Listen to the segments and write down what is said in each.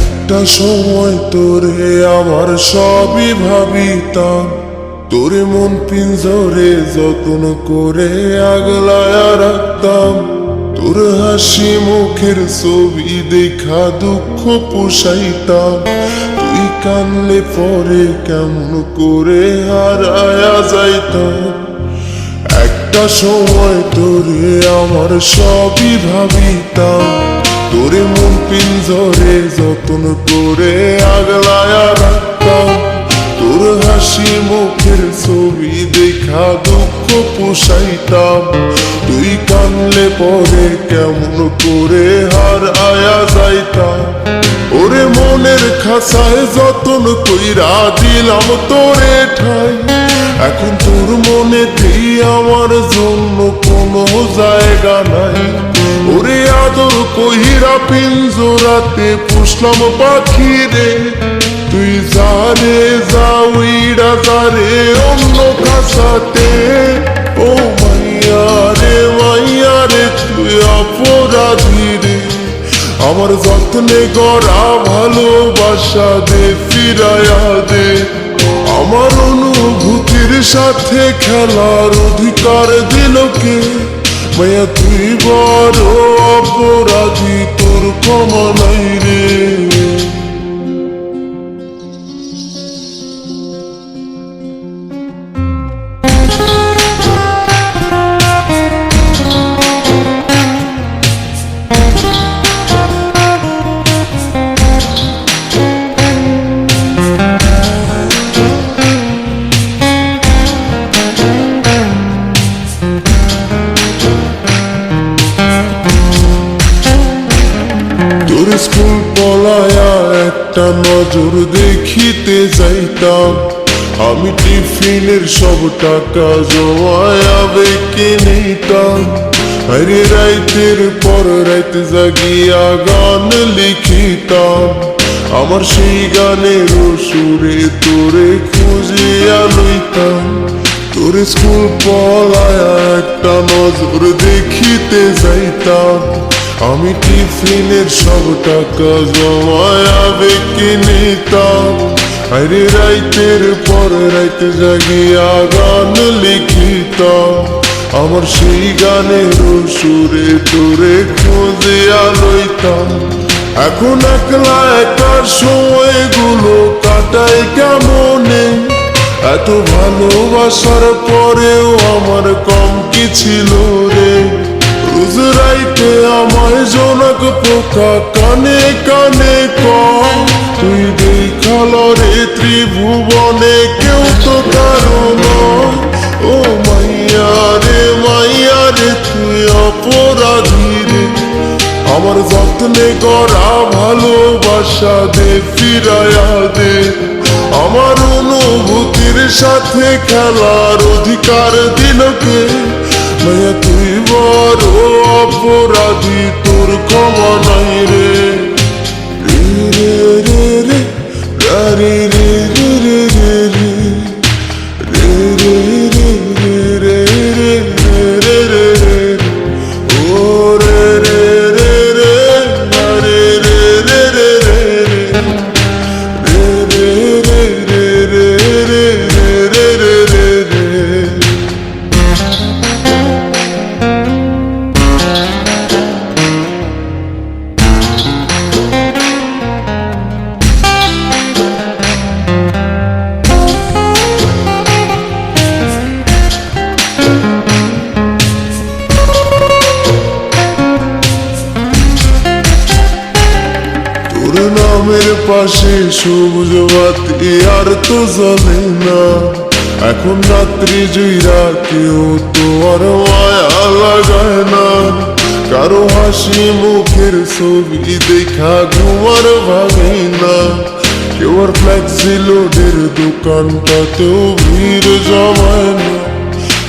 একটা সময় তোরে আমার সবই ভাবিতাম, তোরে মন পিঞ্জরে যত্ন করে আগলায়া রাখতাম। তোর হাসি মুখের ছবি দেখা দুঃখ পোষাইতাম। তুই কানলে পরে কেমন করে হারায়া যাইতাম। একটা সময় তোরে আমার সবই ভাবিতাম, তোরে মন পিঞ্জরে যত্ন করে আগলায়া রাখতাম। তোর হাসি মুখের ছবি দেখা দুঃখ পোষাইতাম। তুই কানলে পরে কেমন করে হারায়া যাইতাম। ওরে মনের খাঁচায় যতন কইরা দিলাম তোরে ঠাই, এখন তোর মনেতেই আমার জন্য কোনো জায়গা নাই। ওরে আদর কইরা পিঞ্জরাতে পুষলাম পাখি রে, তুই যারে যাওইরা যারে অন্য খাঁচাতে। ও মাইয়া রে তুই অপরাধী রে, আমার যত্নে গড়া ভালোবাসা দে ফিরায়া দে। আমার অনুভূতির সাথে খেলার অধিকার দিল কে? মায়া তুই বড় অপরাধী, তোর ক্ষমা নাই রে। তোর স্কুল পলায়া একটা নজর দেখিতে যাইতাম, আমি টিফিনের সব টাকা জমায়া বেঁকে নিতাম। আরে রাইতের পর রাইত জাগিয়া গান লিখিতাম, আমার সেই গানের সুরে তোরে খুঁজিয়া লইতাম। তোর স্কুল পলায়া একটা নজর দেখিতে যাইতাম, আমি টিফিনের সব টাকা জমায়া বেঁকে নিতাম। আরে রাইতের পর রাইত জাগিয়া গান লিখিতাম, আমার সেই গানের সুরে তোরে খুঁজিয়া লইতাম। এখন একলা একার সময়গুলো কাটাই কেমনে? এত ভালোবাসার পরেও আমার কম কি ছিল রে? রোজ রাইতে আমায় জনক পোকা কানে কানে কয়, তুই দেখাল রে ত্রিভুবনে কেউ তো কারণ। ও মাইয়া রে তুই অপরাধী রে, আমার যত্নে গড়া ভালোবাসা দে ফিরায়া দে। আমার অনুভূতির সাথে খেলার অধিকার দিল কে? মায়া তুই বড় অপরাধী, তোর ক্ষমা নাই রে। রে রে রে রে রে রে রে রে রে রে রে রে রে রে। ও রে রে রে রে রে রে রে রে রে তোর নামের পাশে সবুজ বাতি আর তো জ্বলে না, এখন রাত্রি জুইরা কেউ তো আর মায়া লাগায় না। কারো হাসি মুখের ছবি দেখা ঘুমার ভাঙে না, কেউ আর ফ্লেক্সি লোডের দোকানটাতেও ভিড় জমায় না।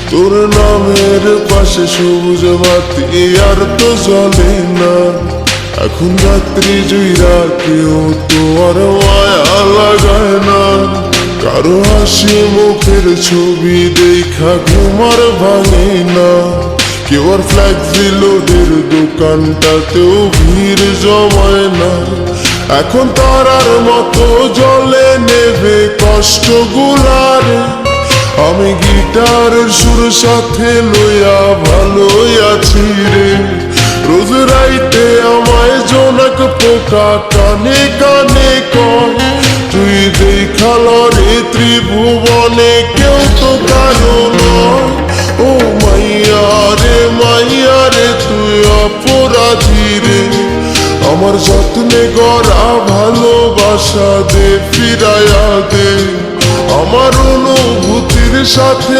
তোর নামের পাশে সবুজ বাতি আর তো জ্বলে না, এখন রাত্রি জুইরা কেউ তো আর মায়া লাগায় না। কারো হাসি মুখের ছবি দেখা ঘুমার ভাঙে না, কেউ আর ফ্ল্যাক্সি লোডের দোকানটাতেও ভিড় জমায় না। এখন তারার মতো জলে নেবে কষ্টগুলারে, আমি গিটারের সুর সাথে লইয়া ভালোই আছি রে। রোজ রাইতে আমায় জোনাক পোকা কানে কানে কয়, তুই দেখাল রে ত্রিভুবনে কেউ তো কারো নয়। ও মাইয়া রে তুই অপরাধী রে, আমার যত্নে গড়া ভালোবাসা দে ফিরাইয়া দে, আমার অনুভূতির সাথে